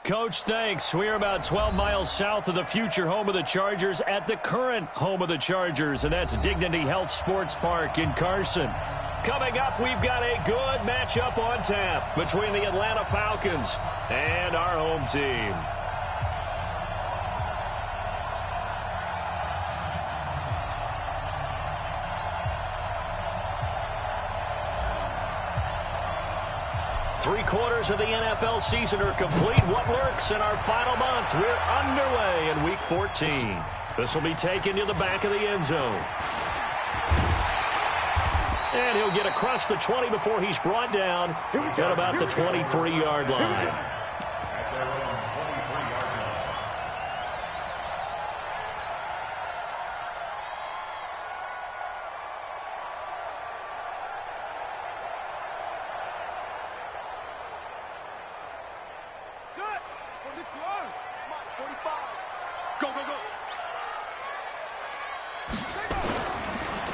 Coach, thanks. We're about 12 miles south of the future home of the Chargers at the current home of the Chargers, and that's Dignity Health Sports Park in Carson. Coming up, we've got a good matchup on tap between the Atlanta Falcons and our home team. Three-quarters of the NFL season are complete. What lurks in our final month? We're underway in Week 14. This will be taken to the back of the end zone. And he'll get across the 20 before he's brought down at about the 23-yard line.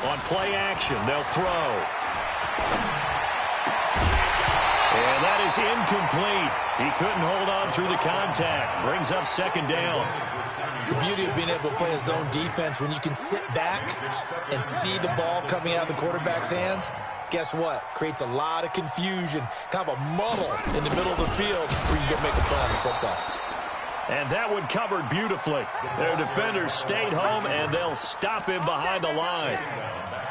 On play action, they'll throw. And that is incomplete. He couldn't hold on through the contact. Brings up second down. The beauty of being able to play a zone defense, when you can sit back and see the ball coming out of the quarterback's hands, guess what? Creates a lot of confusion, kind of a muddle in the middle of the field where you can go make a play on the football. And that one covered beautifully. Their defenders stayed home, and they'll stop him behind the line.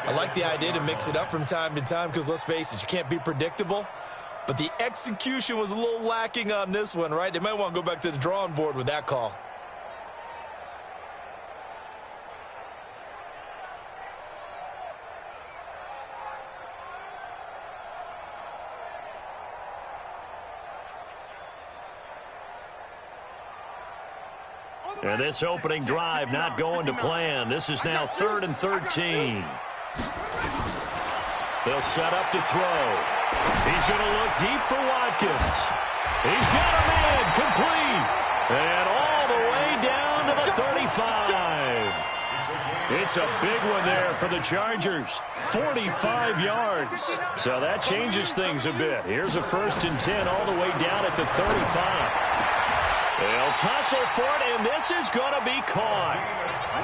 I like the idea to mix it up from time to time because, let's face it, you can't be predictable. But the execution was a little lacking on this one, right? They might want to go back to the drawing board with that call. And this opening drive not going to plan. This is now 3rd and 13. They'll set up to throw. He's going to look deep for Watkins. He's got a man complete. And all the way down to the 35. It's a big one there for the Chargers. 45 yards. So that changes things a bit. Here's a 1st and 10 all the way down at the 35. They'll tussle for it, and this is going to be caught.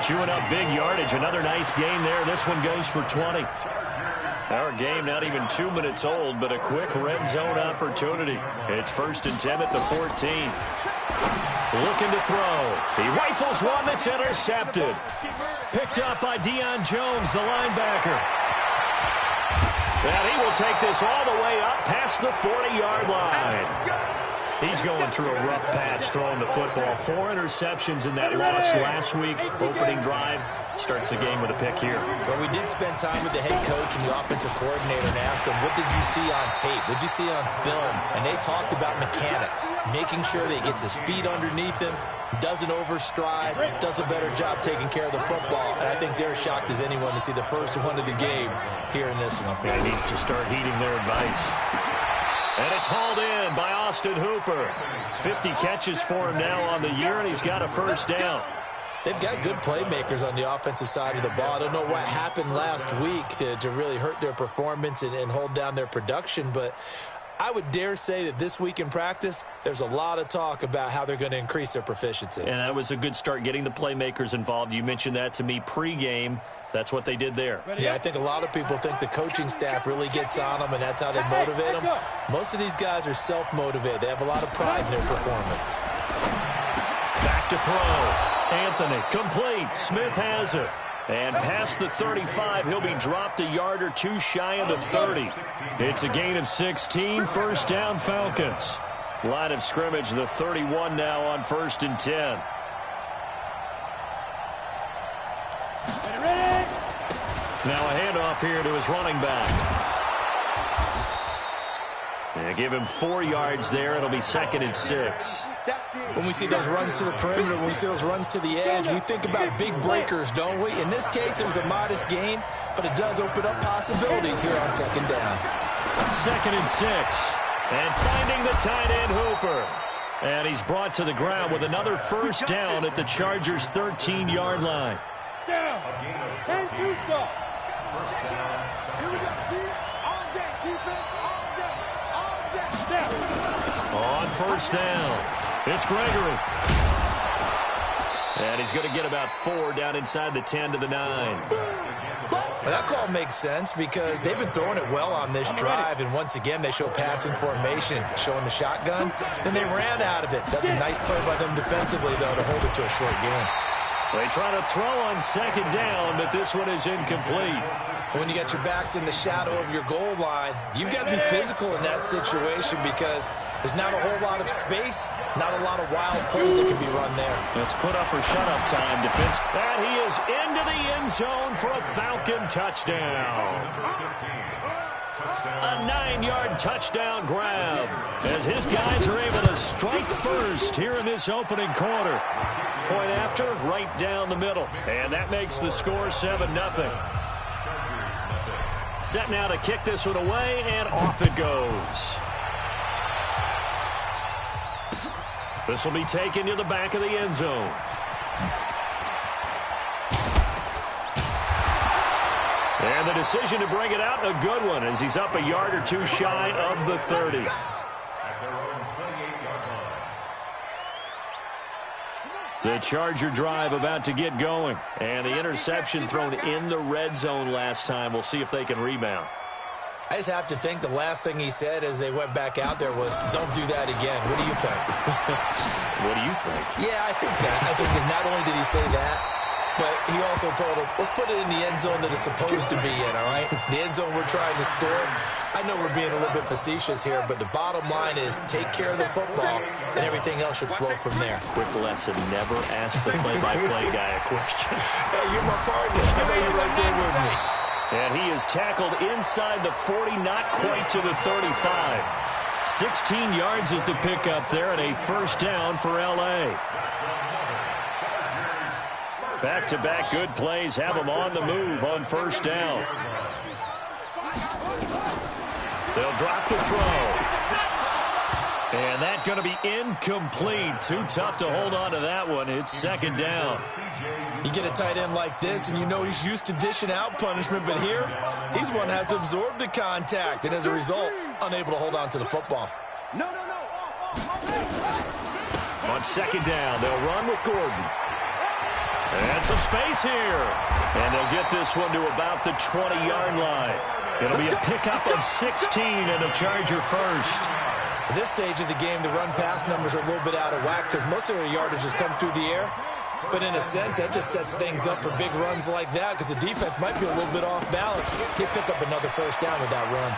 Chewing up big yardage. Another nice gain there. This one goes for 20. Our game not even 2 minutes old, but a quick red zone opportunity. It's 1st and 10 at the 14. Looking to throw. He rifles one that's intercepted. Picked up by Deion Jones, the linebacker. And he will take this all the way up past the 40-yard line. He's going through a rough patch throwing the football. 4 interceptions in that loss last week. Opening drive starts the game with a pick here. Well, we did spend time with the head coach and the offensive coordinator and asked him, what did you see on tape? What did you see on film? And they talked about mechanics, making sure that he gets his feet underneath him, doesn't overstride, does a better job taking care of the football. And I think they're shocked as anyone to see the first one of the game here in this one. Yeah, he needs to start heeding their advice. And it's hauled in by Austin Hooper. 50 catches for him now on the year, and he's got a 1st down. They've got good playmakers on the offensive side of the ball. I don't know what happened last week to really hurt their performance and hold down their production, but I would dare say that this week in practice, there's a lot of talk about how they're going to increase their proficiency. And that was a good start getting the playmakers involved. You mentioned that to me pregame. That's what they did there. Yeah, I think a lot of people think the coaching staff really gets on them, and that's how they motivate them. Most of these guys are self-motivated. They have a lot of pride in their performance. Back to throw. Anthony, complete. Smith has it. And past the 35, he'll be dropped a yard or two shy of the 30. It's a gain of 16, 1st down Falcons. Line of scrimmage, the 31 now on 1st and 10. Now a handoff here to his running back. And give him 4 yards there. It'll be 2nd and 6. When we see those runs to the perimeter, when we see those runs to the edge, we think about big breakers, don't we? In this case, it was a modest gain, but it does open up possibilities here on 2nd down. 2nd and 6. And finding the tight end, Hooper. And he's brought to the ground with another 1st down at the Chargers' 13-yard line. Down. 10-2 stop. Here we go. On deck. Defense on deck. On deck. On 1st down. It's Gregory. And he's going to get about 4 down inside the 10 to the 9. Well, that call makes sense because they've been throwing it well on this drive, and once again they show passing formation, showing the shotgun. Then they ran out of it. That's a nice play by them defensively, though, to hold it to a short game. They try to throw on second down, but this one is incomplete. When you got your backs in the shadow of your goal line, you've got to be physical in that situation because there's not a whole lot of space, not a lot of wild plays that can be run there. Let's put up or shut up time, defense. And he is into the end zone for a Falcon touchdown. A 9-yard touchdown grab as his guys are able to strike first here in this opening quarter. Point after, right down the middle. And that makes the score 7-0. Set now to kick this one away, and off it goes. This will be taken to the back of the end zone. And the decision to bring it out, a good one, as he's up a yard or two shy of the 30. The Charger drive about to get going. And the interception thrown in the red zone last time. We'll see if they can rebound. I just have to think the last thing he said as they went back out there was, don't do that again. What do you think? What do you think? Yeah, I think that. I think that not only did he say that, but he also told him, let's put it in the end zone that it's supposed to be in, all right? The end zone we're trying to score. I know we're being a little bit facetious here, but the bottom line is take care of the football, and everything else should flow from there. Quick lesson, never ask the play-by-play guy a question. Hey, you're my partner. I know you're right there with me. And he is tackled inside the 40, not quite to the 35. 16 yards is the pickup there, and a first down for L.A. Back-to-back good plays have them on the move on first down. They'll drop the throw. And that's going to be incomplete. Too tough to hold on to that one. It's second down. You get a tight end like this, and you know he's used to dishing out punishment, but here, he's one that has to absorb the contact, and as a result, unable to hold on to the football. On second down, they'll run with Gordon. And some space here. And they'll get this one to about the 20-yard line. It'll be a pickup of 16 and a Charger first. At this stage of the game, the run-pass numbers are a little bit out of whack because most of their yardage has come through the air. But in a sense, that just sets things up for big runs like that because the defense might be a little bit off balance. They pick up another first down with that run.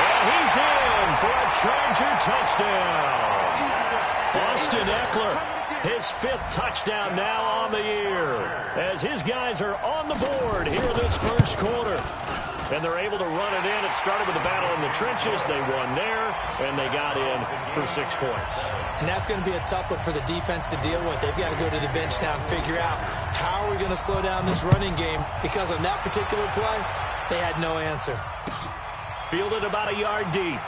And he's in for a Charger touchdown. Austin Eckler, his 5th touchdown now on the year as his guys are on the board here in this first quarter. And they're able to run it in. It started with a battle in the trenches. They won there, and they got in for 6 points. And that's going to be a tough one for the defense to deal with. They've got to go to the bench now and figure out how are we going to slow down this running game because on that particular play, they had no answer. Fielded about a yard deep.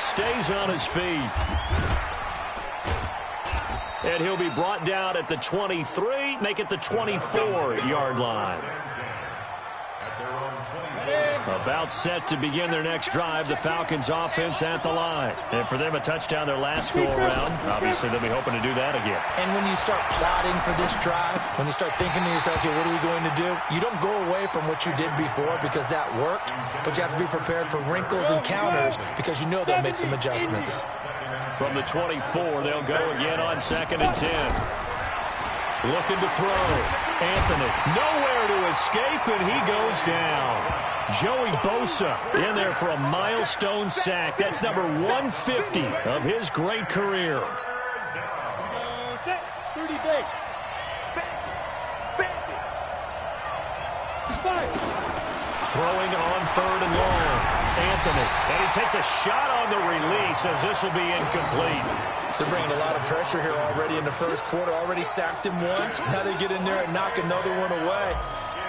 Stays on his feet. And he'll be brought down at the 23, make it the 24-yard line. About set to begin their next drive, the Falcons offense at the line. And for them, a touchdown their last go-around. Obviously, they'll be hoping to do that again. And when you start plotting for this drive, when you start thinking to yourself, okay, what are we going to do? You don't go away from what you did before because that worked, but you have to be prepared for wrinkles and counters because you know they'll make some adjustments. From the 24, they'll go again on 2nd and 10. Looking to throw. Anthony nowhere to escape, and he goes down. Joey Bosa in there for a milestone sack. That's number 150 of his great career. 30 base. Throwing on 3rd and long. Anthony. And he takes a shot on the release as this will be incomplete. They're bringing a lot of pressure here already in the first quarter. Already sacked him once. Now they get in there and knock another one away.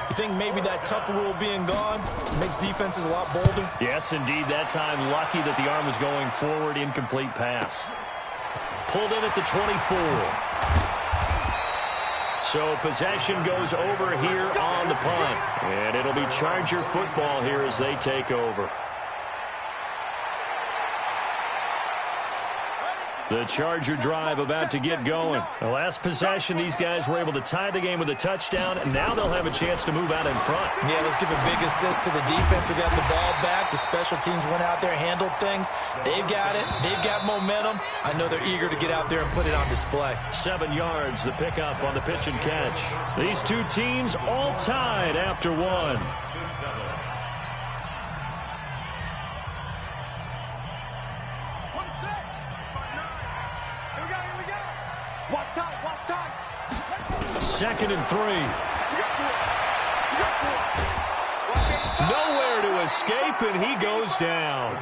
You think maybe that Tucker rule being gone makes defenses a lot bolder? Yes, indeed. That time, lucky that the arm was going forward. Incomplete pass. Pulled in at the 24. So possession goes over here on the punt. And it'll be Charger football here as they take over. The Charger drive about to get going. The last possession, these guys were able to tie the game with a touchdown, and now they'll have a chance to move out in front. Yeah, let's give a big assist to the defense who got the ball back. The special teams went out there, handled things. They've got it. They've got momentum. I know they're eager to get out there and put it on display. 7 yards, the pickup on the pitch and catch. These two teams all tied after one. Second and 3. Nowhere to escape, and he goes down.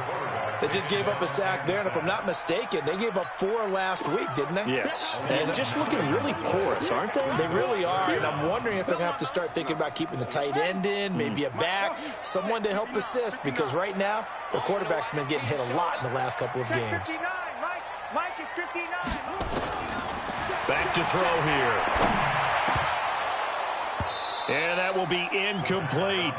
They just gave up a sack there, and if I'm not mistaken, they gave up 4 last week, didn't they? Yes, and just looking really porous, aren't they? They really are, and I'm wondering if they're going to have to start thinking about keeping the tight end in, maybe a back, someone to help assist, because right now, their quarterback's been getting hit a lot in the last couple of games. Mike is 59. Back to throw here. And that will be incomplete.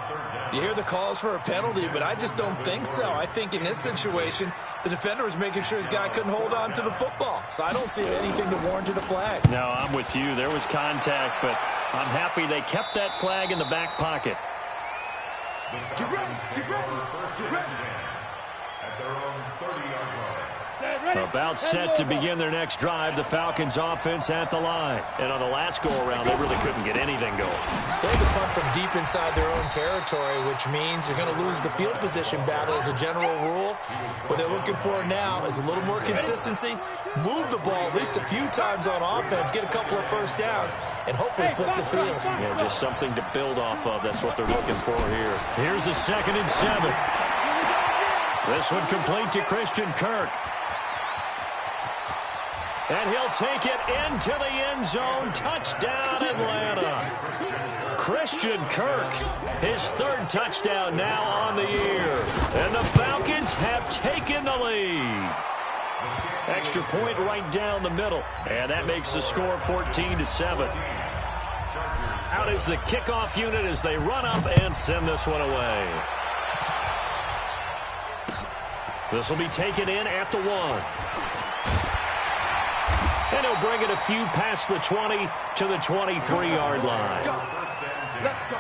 You hear the calls for a penalty, but I just don't think so. I think in this situation, the defender was making sure his guy couldn't hold on to the football. So I don't see anything to warrant a flag. No, I'm with you. There was contact, but I'm happy they kept that flag in the back pocket. Get ready, get ready, get ready. At their own 30-yard line. About set to begin their next drive. The Falcons offense at the line. And on the last go-around, they really couldn't get anything going. They had to punt from deep inside their own territory, which means you're going to lose the field position battle as a general rule. What they're looking for now is a little more consistency, move the ball at least a few times on offense, get a couple of first downs, and hopefully flip the field. Yeah, just something to build off of. That's what they're looking for here. Here's a 2nd and 7. This one complete to Christian Kirk. And he'll take it into the end zone. Touchdown, Atlanta. Christian Kirk, his 3rd touchdown now on the year. And the Falcons have taken the lead. Extra point right down the middle. And that makes the score 14-7. Out is the kickoff unit as they run up and send this one away. This will be taken in at the 1. And he'll bring it a few past the 20 to the 23-yard line. Let's go.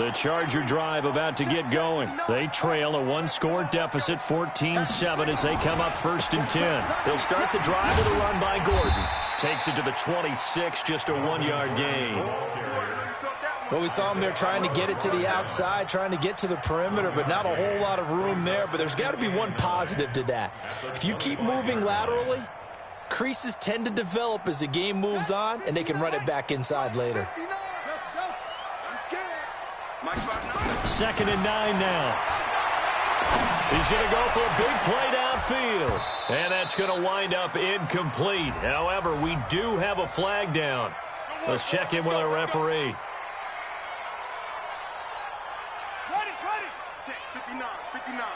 The Charger drive about to get going. They trail a 1-score deficit, 14-7, as they come up 1st and 10. They'll start the drive with a run by Gordon. Takes it to the 26, just a 1-yard gain. Well, we saw him there trying to get it to the outside, trying to get to the perimeter, but not a whole lot of room there. But there's got to be one positive to that. If you keep moving laterally, creases tend to develop as the game moves on, and they can run it back inside later. 2nd and 9 now. He's going to go for a big play downfield. And that's going to wind up incomplete. However, we do have a flag down. Let's check in with our referee. Ready. 59.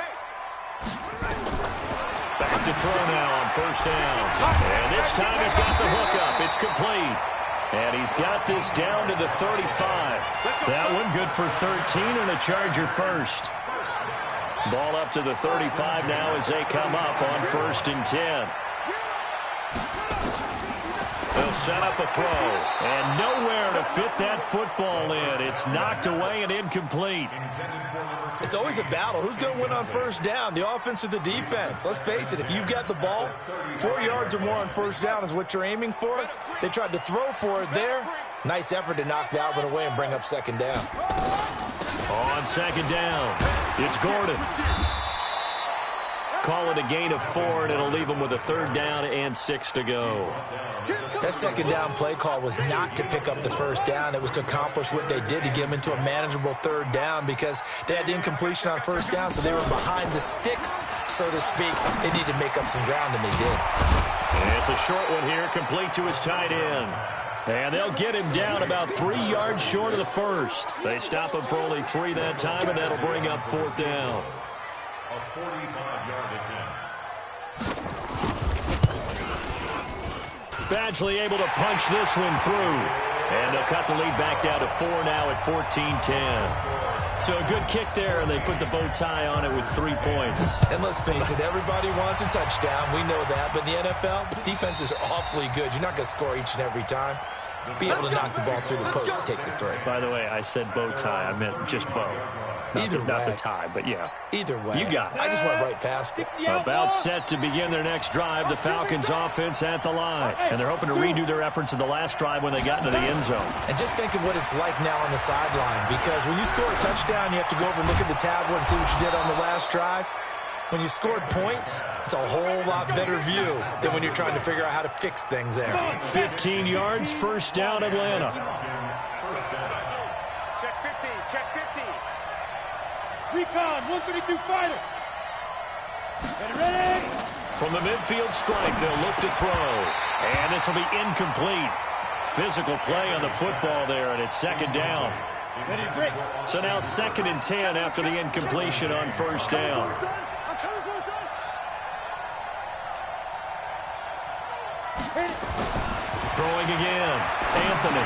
Hey. Back to throw now on 1st down. And this time he's got the hookup. It's complete. And he's got this down to the 35. That one good for 13 and a Charger first. Ball up to the 35 now as they come up on 1st and 10. They'll set up a throw, and nowhere to fit that football in. It's knocked away and incomplete. It's always a battle. Who's going to win on 1st down, the offense or the defense? Let's face it, if you've got the ball, 4 yards or more on 1st down is what you're aiming for. They tried to throw for it there. Nice effort to knock that one away and bring up 2nd down. On 2nd down, it's Gordon. Call it a gain of 4, and it'll leave them with a 3rd down and 6 to go. That 2nd down play call was not to pick up the 1st down. It was to accomplish what they did to get them into a manageable 3rd down because they had the incompletion on 1st down, so they were behind the sticks, so to speak. They needed to make up some ground, and they did. And it's a short one here, complete to his tight end. And they'll get him down about 3 yards short of the 1st. They stop him for only 3 that time, and that'll bring up 4th down. A 45-yard attempt. Badgley able to punch this one through. And they'll cut the lead back down to 4 now at 14-10. So a good kick there, and they put the bow tie on it with 3 points. And let's face it, everybody wants a touchdown. We know that. But in the NFL, defenses are awfully good. You're not going to score each and every time. Be able to knock the ball through the post and take the three. By the way, I said bow tie. I meant just bow. Not the tie, but yeah. Either way. You got it. I just went right past it. About set to begin their next drive. The Falcons offense at the line. And they're hoping to redo their efforts in the last drive when they got into the end zone. And just think of what it's like now on the sideline. Because when you score a touchdown, you have to go over and look at the tablet and see what you did on the last drive. When you scored points, it's a whole lot better view than when you're trying to figure out how to fix things there. 15 yards, first down, Atlanta. Check 50, check 50. Recon, 132 fighter. Ready? From the midfield strike, they'll look to throw. And this will be incomplete. Physical play on the football there, and it's second down. Ready, break. So now 2nd and 10 after the incompletion on first down. Throwing again, Anthony.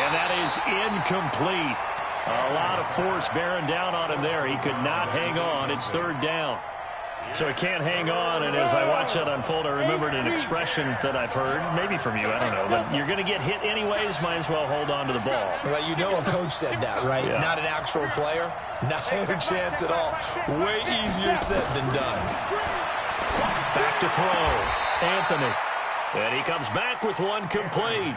And that is incomplete. A lot of force bearing down on him there. He could not hang on. It's 3rd down. So he can't hang on, and as I watch that unfold, I remembered an expression that I've heard, maybe from you, I don't know, but you're going to get hit anyways, might as well hold on to the ball. Well, you know a coach said that, right? Yeah. Not an actual player. Not a chance at all. Way easier said than done. Back to throw, Anthony. And he comes back with one complete.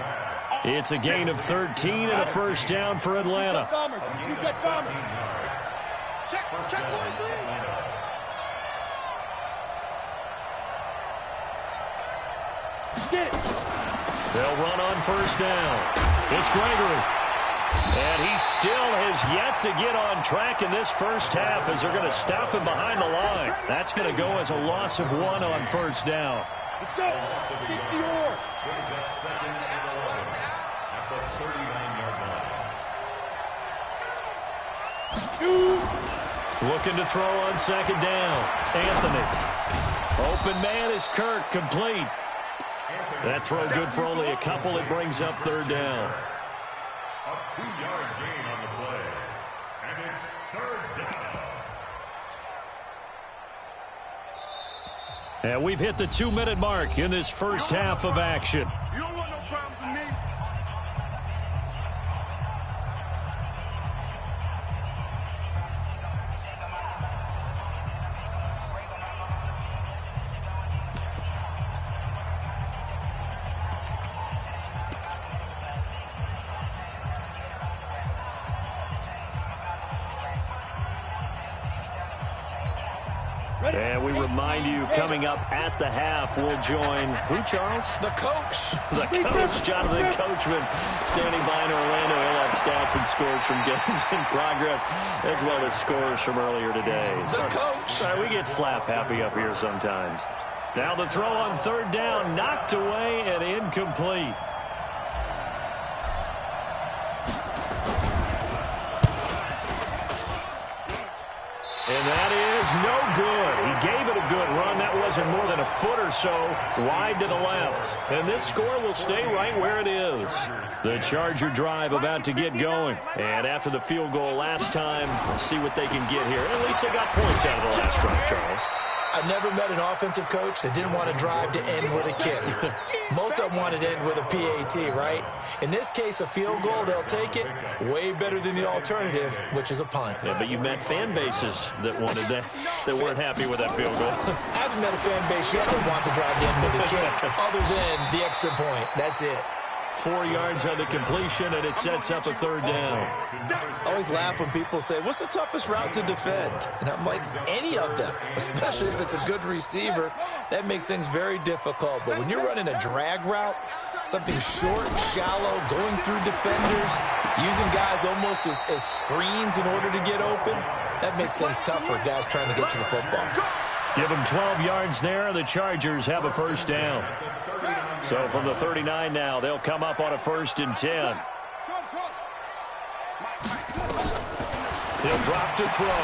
It's a gain of 13 and a first down for Atlanta. Check 43. They'll run on first down. It's Gregory. And he still has yet to get on track in this first half as they're going to stop him behind the line. That's going to go as a loss of 1 on first down. Let's go. 60-yard. Brings up 2nd and 11 at the 39-yard line. Looking to throw on 2nd down. Anthony. Open man is Kirk, complete. That throw good for only a couple. It brings up 3rd down. A 2-yard gain on the play. And it's 3rd down. And we've hit the 2-minute mark in this first half of action. You don't want no problems with me. And we remind you, coming up at the half, we'll join who, Charles? The coach. The coach, Jonathan Coachman, standing by in Orlando. He'll have stats and scores from games in progress, as well as scores from earlier today. The coach. We get slap happy up here sometimes. Now the throw on 3rd down, knocked away and incomplete. And that is no good. He gave it a good run. That wasn't more than a foot or so wide to the left. And this score will stay right where it is. The Charger drive about to get going. And after the field goal last time, we'll see what they can get here. At least they got points out of the last drive, Charles. I've never met an offensive coach that didn't want to drive to end with a kick. Most of them wanted to end with a PAT, right? In this case, a field goal, they'll take it. Way better than the alternative, which is a punt. Yeah, but you met fan bases that wanted that, that weren't happy with that field goal. I haven't met a fan base yet that wants to drive to end with a kick, other than the extra point. That's it. 4 yards on the completion, and it sets up a 3rd down. I always laugh when people say, what's the toughest route to defend? And I'm like, any of them, especially if it's a good receiver. That makes things very difficult. But when you're running a drag route, something short, shallow, going through defenders, using guys almost as screens in order to get open, that makes things tough for guys trying to get to the football. Give them 12 yards there. The Chargers have a first down. So from the 39 now, they'll come up on a 1st and 10. He'll drop to throw.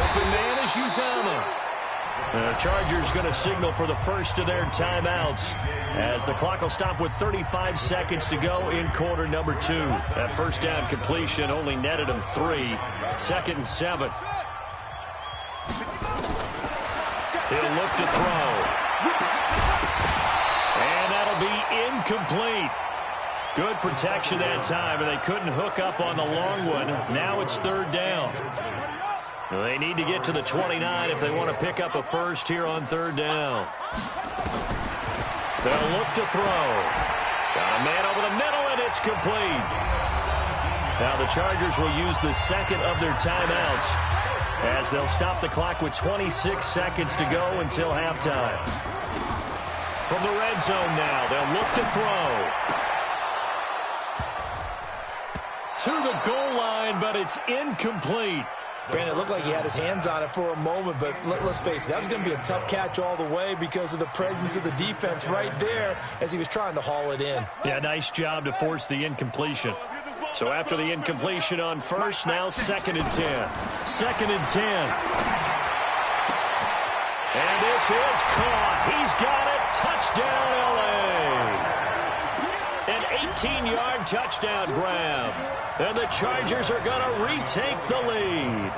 Open man is Uzama. The Chargers going to signal for the first of their timeouts as the clock will stop with 35 seconds to go in quarter number 2. That first down completion only netted them 3. 2nd and 7. He'll look to throw. And that'll be incomplete. Good protection that time, and they couldn't hook up on the long one. Now it's 3rd down. They need to get to the 29 if they want to pick up a first here on 3rd down. They'll look to throw. Got a man over the middle, and it's complete. Now the Chargers will use the second of their timeouts as they'll stop the clock with 26 seconds to go until halftime. From the red zone now, they'll look to throw. To the goal line, but it's incomplete. Brandon, it looked like he had his hands on it for a moment, but let's face it, that was going to be a tough catch all the way because of the presence of the defense right there as he was trying to haul it in. Yeah, nice job to force the incompletion. So after the incompletion on first, now 2nd and 10. 2nd and 10. And this is caught. He's got it. Touchdown, L.A. An 18-yard touchdown grab. And the Chargers are going to retake the lead.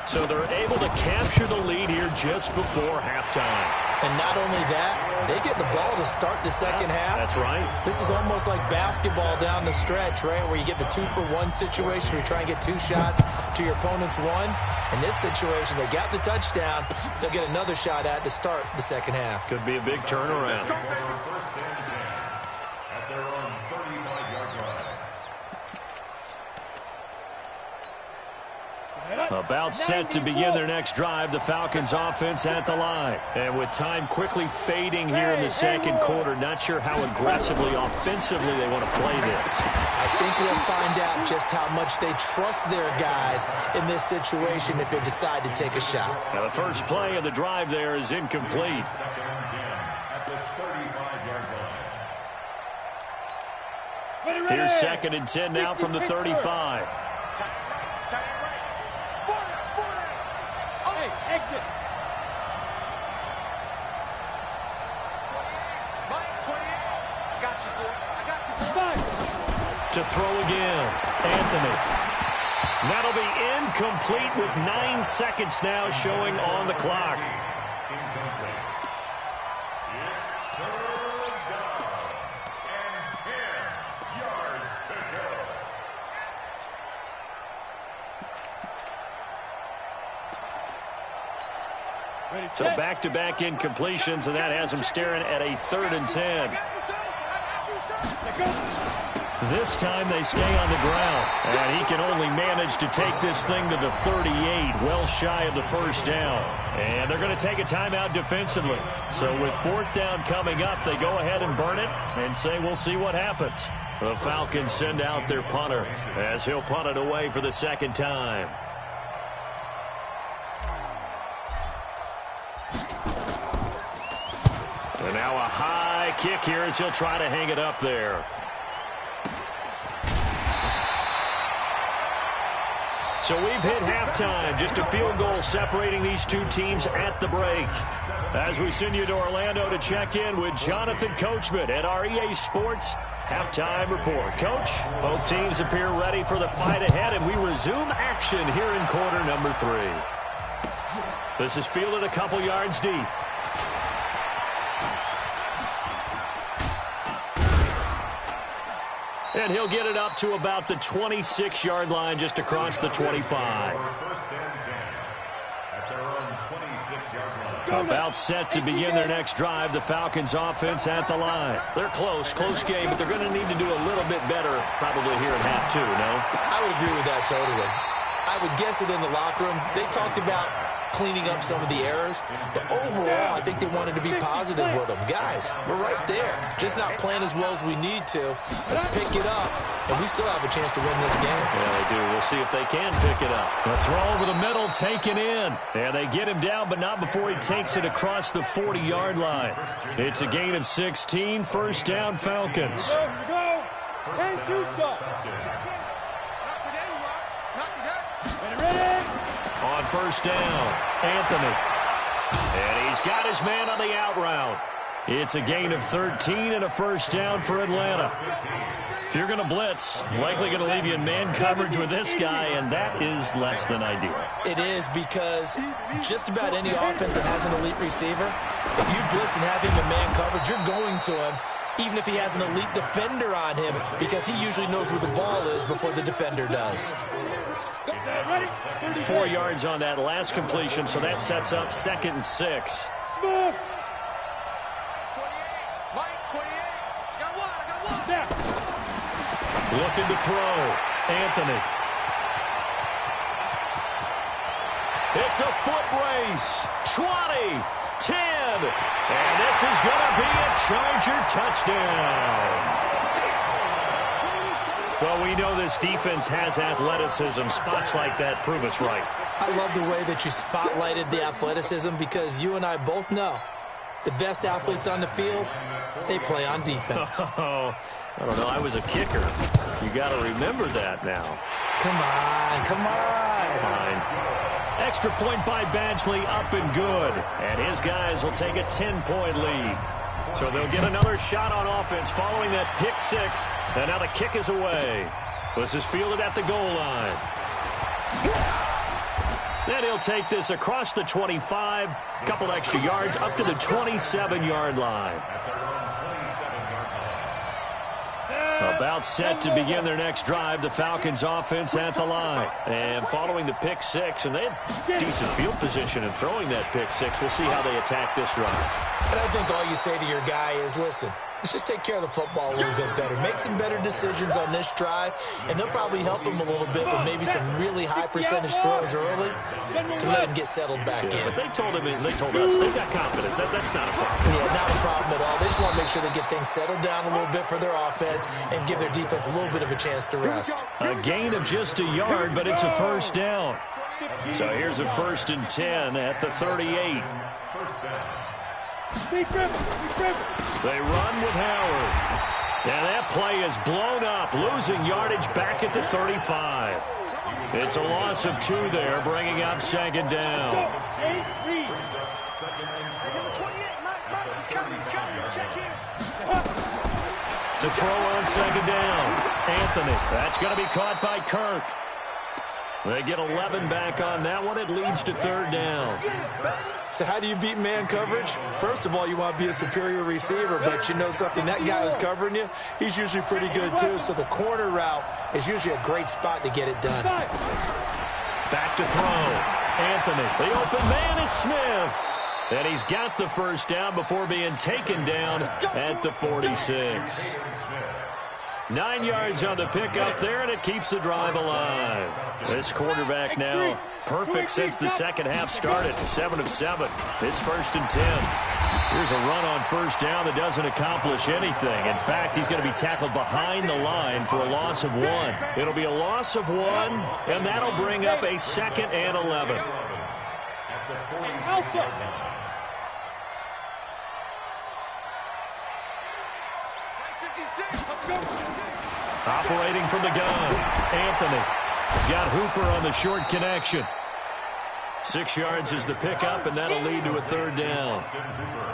So they're able to capture the lead here just before halftime. And not only that, they get the ball to start the second half. That's right. This is almost like basketball down the stretch, right, where you get the 2-for-1 situation where you try and get 2 shots to your opponent's 1. In this situation, they got the touchdown. They'll get another shot at to start the second half. Could be a big turnaround. About set to begin their next drive, the Falcons offense at the line. And with time quickly fading here in the second quarter, not sure how aggressively, offensively they want to play this. I think we'll find out just how much they trust their guys in this situation if they decide to take a shot. Now the first play of the drive there is incomplete. Here's 2nd and 10 now from the 35. Exit. To throw again, Anthony. That'll be incomplete with 9 seconds now showing on the clock. So back-to-back incompletions, and that has him staring at a 3rd and 10. This time they stay on the ground, and he can only manage to take this thing to the 38, well shy of the first down. And they're going to take a timeout defensively. So with 4th down coming up, they go ahead and burn it and say we'll see what happens. The Falcons send out their punter as he'll punt it away for the 2nd time. And now a high kick here as he'll try to hang it up there. So we've hit halftime. Just a field goal separating these two teams at the break. As we send you to Orlando to check in with Jonathan Coachman at our EA Sports Halftime Report. Coach, both teams appear ready for the fight ahead, and we resume action here in quarter number 3. This is fielded a couple yards deep. And he'll get it up to about the 26-yard line just across the 25. About set to begin their next drive, the Falcons offense at the line. They're close game, but they're going to need to do a little bit better probably here in half 2, no? I would agree with that totally. I would guess it in the locker room. They talked about cleaning up some of the errors, but overall, I think they wanted to be positive with them. Guys, we're right there. Just not playing as well as we need to. Let's pick it up, and we still have a chance to win this game. Yeah, they do. We'll see if they can pick it up. The throw over the middle, taken in. And they get him down, but not before he takes it across the 40-yard line. It's a gain of 16, 1st down Falcons. Go. And 2 stop. Ready. On 1st down, Anthony. And he's got his man on the out route. It's a gain of 13 and a first down for Atlanta. If you're going to blitz, likely going to leave you in man coverage with this guy, and that is less than ideal. It is, because just about any offense that has an elite receiver, if you blitz and have him in man coverage, you're going to him, even if he has an elite defender on him, because he usually knows where the ball is before the defender does. 4 yards on that last completion, so that sets up 2nd and 6. Looking to throw. Anthony. It's a foot race. 20, 10. And this is going to be a Charger touchdown. Well, we know this defense has athleticism. Spots like that prove us right. I love the way that you spotlighted the athleticism, because you and I both know the best athletes on the field, they play on defense. Oh, I don't know. I was a kicker. You got to remember that now. Come on, come on. Fine. Extra point by Badgley, up and good. And his guys will take a 10-point lead. So they'll get another shot on offense following that pick 6. And now the kick is away. This is fielded at the goal line. Then he'll take this across the 25, couple extra yards up to the 27-yard line. About set to begin their next drive, the Falcons offense at the line. And following the pick 6, and they had decent field position in throwing that pick 6. We'll see how they attack this drive. And I think all you say to your guy is, listen, let's just take care of the football a little bit better. Make some better decisions on this drive, and they'll probably help him a little bit with maybe some really high percentage throws early to let him get settled back in. But they told us they've got confidence. That's not a problem. Yeah, not a problem at all. They just want to make sure they get things settled down a little bit for their offense and give their defense a little bit of a chance to rest. A gain of just a yard, but it's a first down. So here's a 1st and 10 at the 38. They run with Howard. And that play is blown up, losing yardage back at the 35. It's a loss of 2 there, bringing up 2nd down. To throw on 2nd down. Anthony. That's going to be caught by Kirk. They get 11 back on that one. It leads to 3rd down. So how do you beat man coverage? First of all, you want to be a superior receiver, but you know something, that guy who's covering you, he's usually pretty good too. So the corner route is usually a great spot to get it done. Back to throw. Anthony. The open man is Smith. And he's got the first down before being taken down at the 46. 9 yards on the pickup there, and it keeps the drive alive. This quarterback now perfect since the second half started. 7 of 7. It's 1st and 10. Here's a run on first down that doesn't accomplish anything. In fact, he's going to be tackled behind the line for a loss of 1. It'll be a loss of 1, and that'll bring up a 2nd and 11. Operating from the gun, Anthony. He's got Hooper on the short connection. 6 yards is the pickup, and that'll lead to a 3rd down.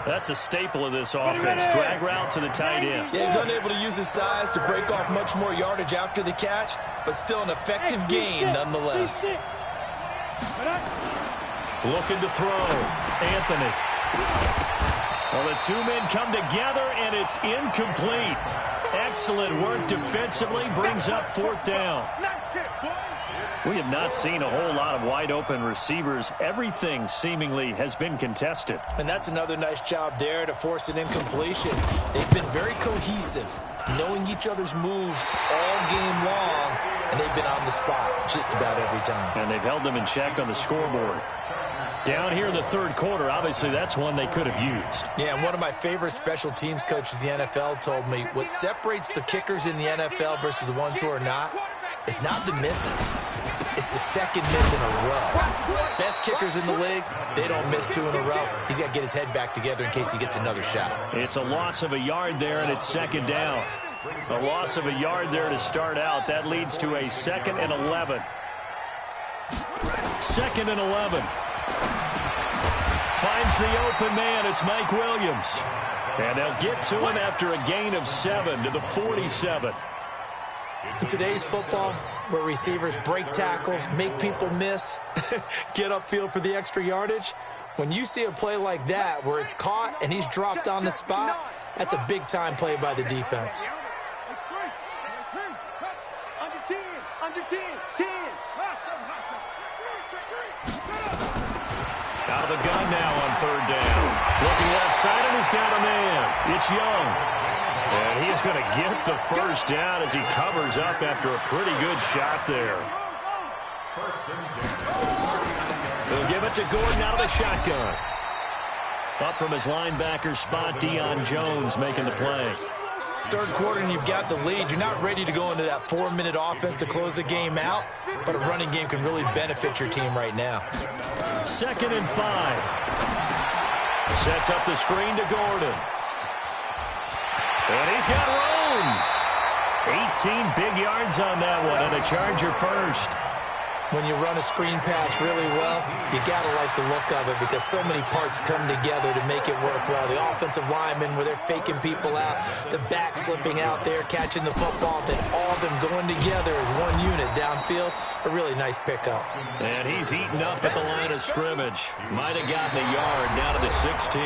That's a staple of this offense. Drag route to the tight end. Yeah, he's unable to use his size to break off much more yardage after the catch, but still an effective gain nonetheless. Looking to throw. Anthony. Well, the 2 men come together, and it's incomplete. Excellent work defensively, brings up 4th down. We have not seen a whole lot of wide-open receivers. Everything seemingly has been contested. And that's another nice job there to force an incompletion. They've been very cohesive, knowing each other's moves all game long, and they've been on the spot just about every time. And they've held them in check on the scoreboard. Down here in the 3rd quarter, obviously that's one they could have used. Yeah, and one of my favorite special teams coaches in the NFL told me what separates the kickers in the NFL versus the ones who are not is not the misses. It's the second miss in a row. Best kickers in the league, they don't miss 2 in a row. He's got to get his head back together in case he gets another shot. It's a loss of a yard there, and it's 2nd down. A loss of a yard there to start out. That leads to a 2nd and 11. 2nd and 11. finds the open man. It's Mike Williams. And they'll get to him after a gain of 7 to the 47. In today's football, where receivers break tackles, make people miss, get upfield for the extra yardage, when you see a play like that where it's caught and he's dropped on the spot, that's a big-time play by the defense. Under 10. Out of the gun now on 3rd down. Looking left side, and he's got a man. It's Young. And he is going to get the first down as he covers up after a pretty good shot there. They'll give it to Gordon out of the shotgun. Up from his linebacker spot, Deion Jones making the play. Third quarter and you've got the lead. You're not ready to go into that 4-minute offense to close the game out, but a running game can really benefit your team right now. 2nd and 5. Sets up the screen to Gordon. And he's got room. 18 big yards on that one, and a Charger first. When you run a screen pass really well, you got to like the look of it because so many parts come together to make it work well. The offensive linemen, where they're faking people out, the back slipping out there, catching the football, then all of them going together as one unit downfield. A really nice pickup. And he's heating up at the line of scrimmage. Might have gotten a yard down to the 16.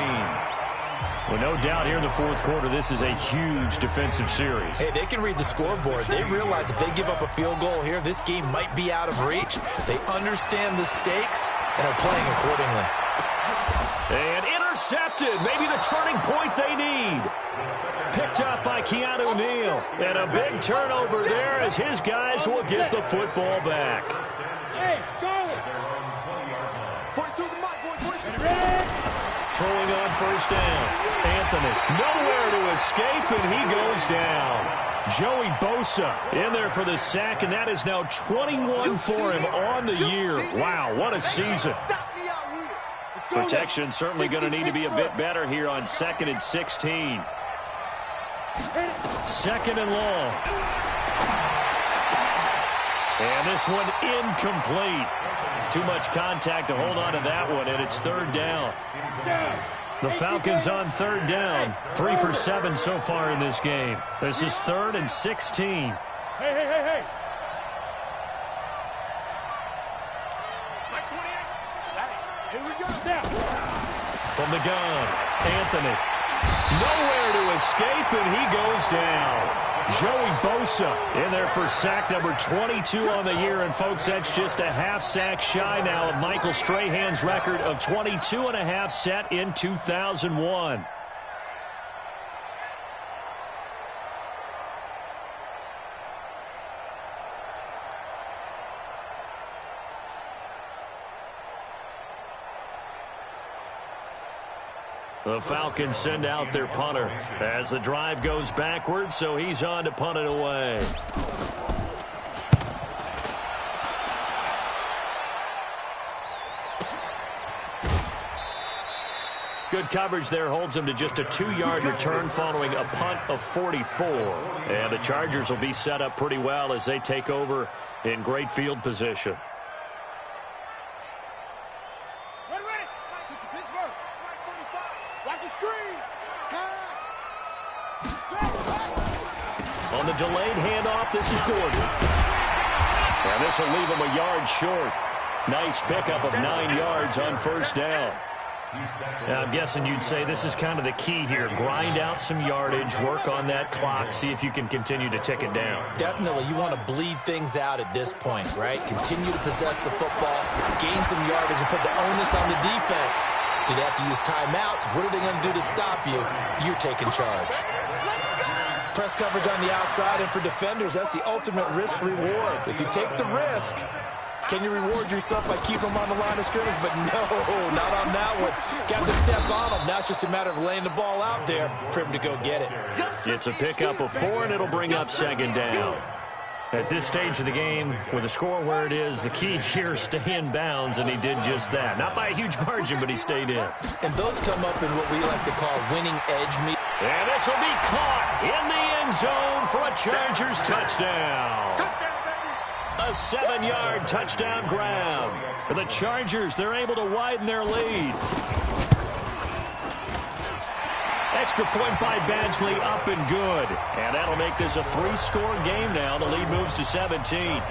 Well, no doubt here in the 4th quarter, this is a huge defensive series. Hey, they can read the scoreboard. They realize if they give up a field goal here, this game might be out of reach. They understand the stakes and are playing accordingly. And intercepted. Maybe the turning point they need. Picked up by Keanu Neal. And a big turnover there as his guys will get the football back. Hey, Charlie. 42 to Mike, boys. 42. Throwing on 1st down. Anthony nowhere to escape, and he goes down. Joey Bosa in there for the sack, and that is now 21 for him on the year. Wow, what a season. Protection certainly going to need to be a bit better here on 2nd and 16. 2nd and long. And this one incomplete. Too much contact to hold on to that one, and it's 3rd down. The Falcons on 3rd down. 3 for 7 so far in this game. This is 3rd and 16. Hey. Mike 28. Here we go. Now. From the gun, Anthony. Nowhere to escape, and he goes down. Joey Bosa in there for sack number 22 on the year. And, folks, that's just a half sack shy now of Michael Strahan's record of 22 and a half set in 2001. The Falcons send out their punter as the drive goes backwards, so he's on to punt it away. Good coverage there holds him to just a 2-yard return following a punt of 44. And the Chargers will be set up pretty well as they take over in great field position. On the delayed handoff, this is Gordon. And this will leave him a yard short. Nice pickup of 9 yards on 1st down. Now, I'm guessing you'd say this is kind of the key here. Grind out some yardage, work on that clock, see if you can continue to tick it down. Definitely. You want to bleed things out at this point, right? Continue to possess the football, gain some yardage, and put the onus on the defense. Do they have to use timeouts? What are they going to do to stop you? You're taking charge. Press coverage on the outside, and for defenders, that's the ultimate risk-reward. If you take the risk, can you reward yourself by keeping them on the line of scrimmage? But no, not on that one. Got to step on them. Now it's just a matter of laying the ball out there for him to go get it. It's a pickup of 4, and it'll bring up 2nd down. At this stage of the game, with the score where it is, the key here is stay in bounds, and he did just that. Not by a huge margin, but he stayed in. And those come up in what we like to call winning edge meet. And this will be caught in the end zone for a Chargers touchdown. A 7-yard touchdown grab. For the Chargers, they're able to widen their lead. Extra point by Badgley, up and good. And that'll make this a 3-score game now. The lead moves to 17.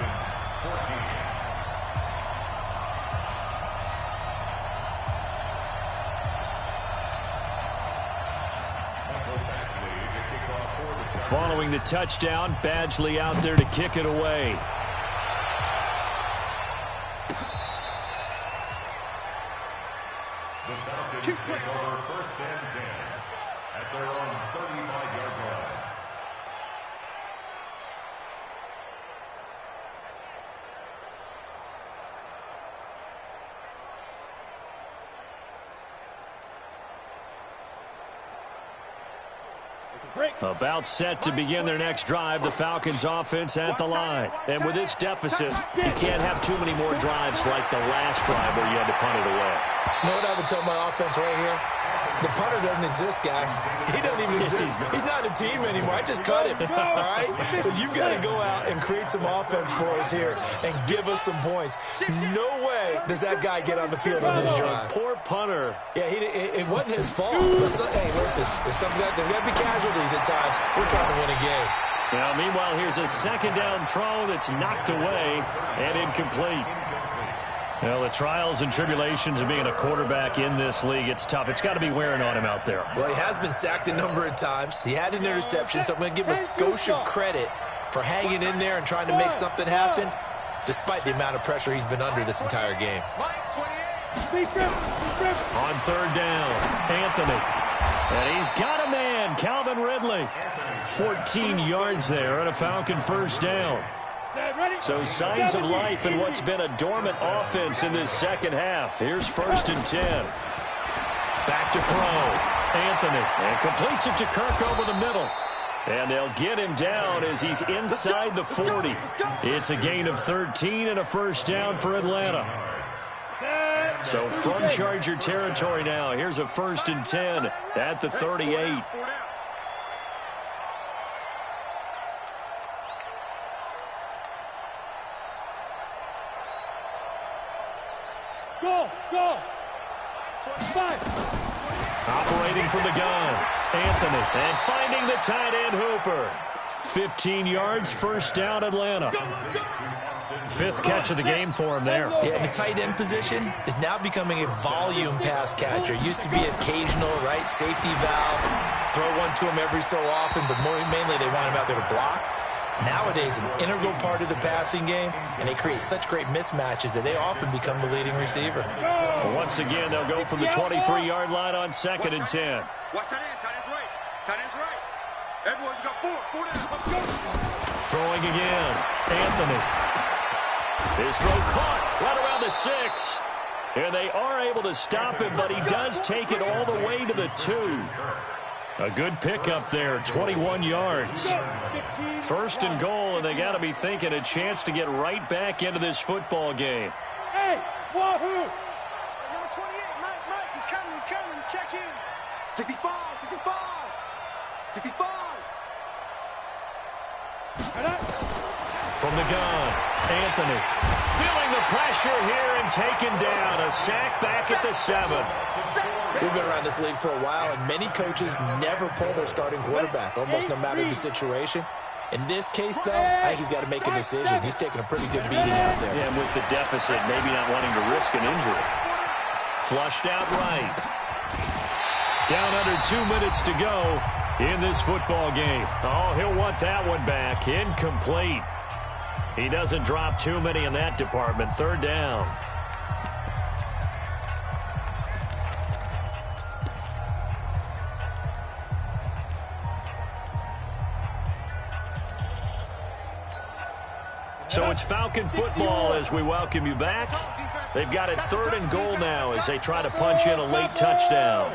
Following the touchdown, Badgley out there to kick it away. The Falcons take over 1st and 10 at their own 35-yard line. About set to begin their next drive, the Falcons offense at the line. And with this deficit, you can't have too many more drives like the last drive where you had to punt it away. You know what I would tell my offense right here? The punter doesn't exist, guys. He doesn't even exist. He's not a team anymore. I just cut him, all right? So you've got to go out and create some offense for us here and give us some points. No way does that guy get on the field on this drive. Poor punter. Yeah, it wasn't his fault. Hey, listen, there's got to be casualties at times. We're trying to win a game. Now, meanwhile, here's a 2nd down throw that's knocked away and incomplete. Well, the trials and tribulations of being a quarterback in this league, it's tough. It's got to be wearing on him out there. Well, he has been sacked a number of times. He had an interception, so I'm going to give him a skosh of credit for hanging in there and trying to make something happen, despite the amount of pressure he's been under this entire game. On 3rd down, Anthony. And he's got a man, Calvin Ridley. 14 yards there and a Falcon 1st down. So signs of life in what's been a dormant offense in this 2nd half. Here's 1st and 10. Back to throw. Anthony. And completes it to Kirk over the middle. And they'll get him down as he's inside the 40. It's a gain of 13 and a 1st down for Atlanta. So from Charger territory now, here's a 1st and 10 at the 38. Go. 25. Operating from the gun, Anthony. And finding the tight end Hooper. 15 yards, 1st down Atlanta. 5th catch of the game for him there. Yeah, the tight end position is now becoming a volume pass catcher. It used to be occasional, right, safety valve. Throw one to him every so often, but mainly they want him out there to block. Nowadays, an integral part of the passing game, and they create such great mismatches that they often become the leading receiver. Well, once again, they'll go from the 23-yard line on 2nd and 10. Watch tight end. Tight end's right. Tight end's right. Everyone, you got 4 down. Let's go. Throwing again. Anthony. His throw caught right around the 6. And they are able to stop him, but he does take it all the way to the 2. A good pickup there, 21 yards. 1st and goal, and they got to be thinking a chance to get right back into this football game. Hey, wahoo! Number 28, Mike, he's coming, check in. 65. From the gun, Anthony. Feeling the pressure here and taken down. A sack back at the 7. We've been around this league for a while, and many coaches never pull their starting quarterback, almost no matter the situation. In this case, though, I think he's got to make a decision. He's taking a pretty good beating out there. Yeah, and with the deficit, maybe not wanting to risk an injury. Flushed out right. Down under 2 minutes to go in this football game. Oh, he'll want that one back. Incomplete. He doesn't drop too many in that department. 3rd down. So it's Falcon football as we welcome you back. They've got it 3rd and goal now as they try to punch in a late touchdown.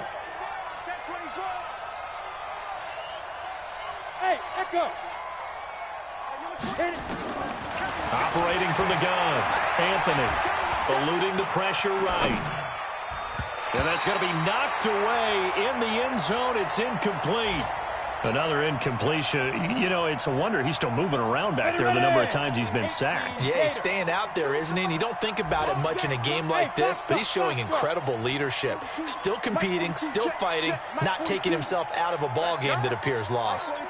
Hey, Echo. Operating from the gun, Anthony. Eluding the pressure right. And that's going to be knocked away in the end zone. It's incomplete. Another incompletion. You know, it's a wonder he's still moving around back there the number of times he's been sacked. Yeah, he's staying out there, isn't he? And you don't think about it much in a game like this, but he's showing incredible leadership. Still competing, still fighting, not taking himself out of a ball game that appears lost. I'm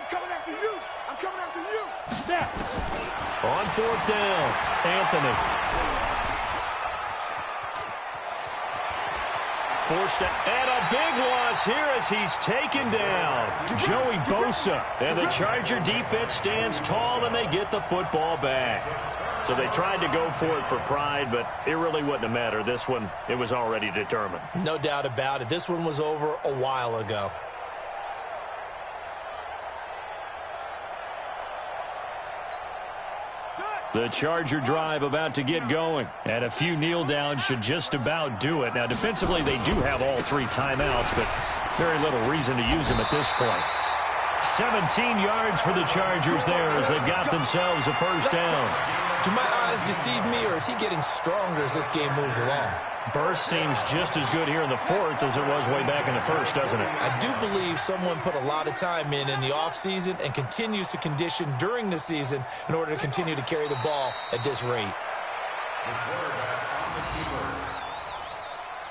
coming after you. I'm coming after you. On fourth down, Anthony. Forced out, and a big loss here as he's taken down. Joey Bosa. And the Charger defense stands tall, and they get the football back. So they tried to go for it for pride, but it really wouldn't have mattered. This one, it was already determined. No doubt about it. This one was over a while ago. The Charger drive about to get going. And a few kneel downs should just about do it. Now, defensively, they do have all 3 timeouts, but very little reason to use them at this point. 17 yards for the Chargers there as they've got themselves a first down. Do my eyes deceive me, or is he getting stronger as this game moves along? Burst seems just as good here in the fourth as it was way back in the first, doesn't it? I do believe someone put a lot of time in the offseason and continues to condition during the season in order to continue to carry the ball at this rate. The quarterback on the keeper.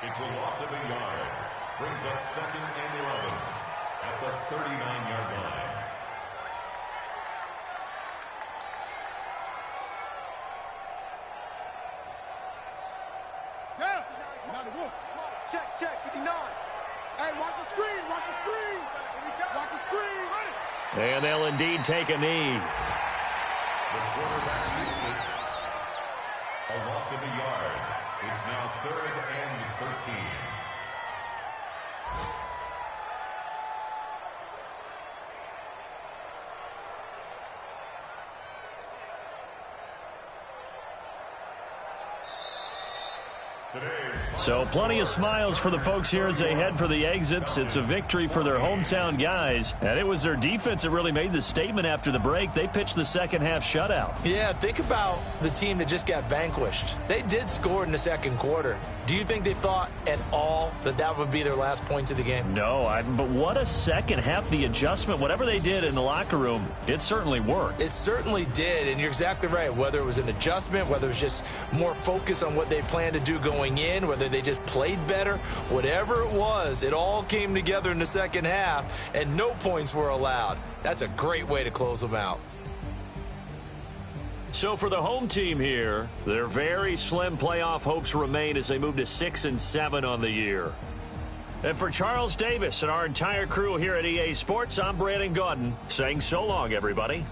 It's a loss of a yard. Brings up 2nd and 11 at the 39-yard line. Check, 59. Hey, watch the screen, watch the screen. Watch the screen. And they'll indeed take a knee. The quarterback sneaks it. A loss of a yard. It's now 3rd and 13. So plenty of smiles for the folks here as they head for the exits. It's a victory for their hometown guys. And it was their defense that really made the statement after the break. They pitched the second half shutout. Yeah, think about the team that just got vanquished. They did score in the second quarter. Do you think they thought at all that that would be their last points of the game? No, but what a second half. The adjustment, whatever they did in the locker room, it certainly worked. It certainly did, and you're exactly right. Whether it was an adjustment, whether it was just more focus on what they planned to do going in, whether they just played better, whatever it was, it all came together in the second half, and no points were allowed. That's a great way to close them out. So for the home team here, their very slim playoff hopes remain as they move to 6-7 on the year. And for Charles Davis and our entire crew here at EA Sports, I'm Brandon Gaudin saying so long, everybody.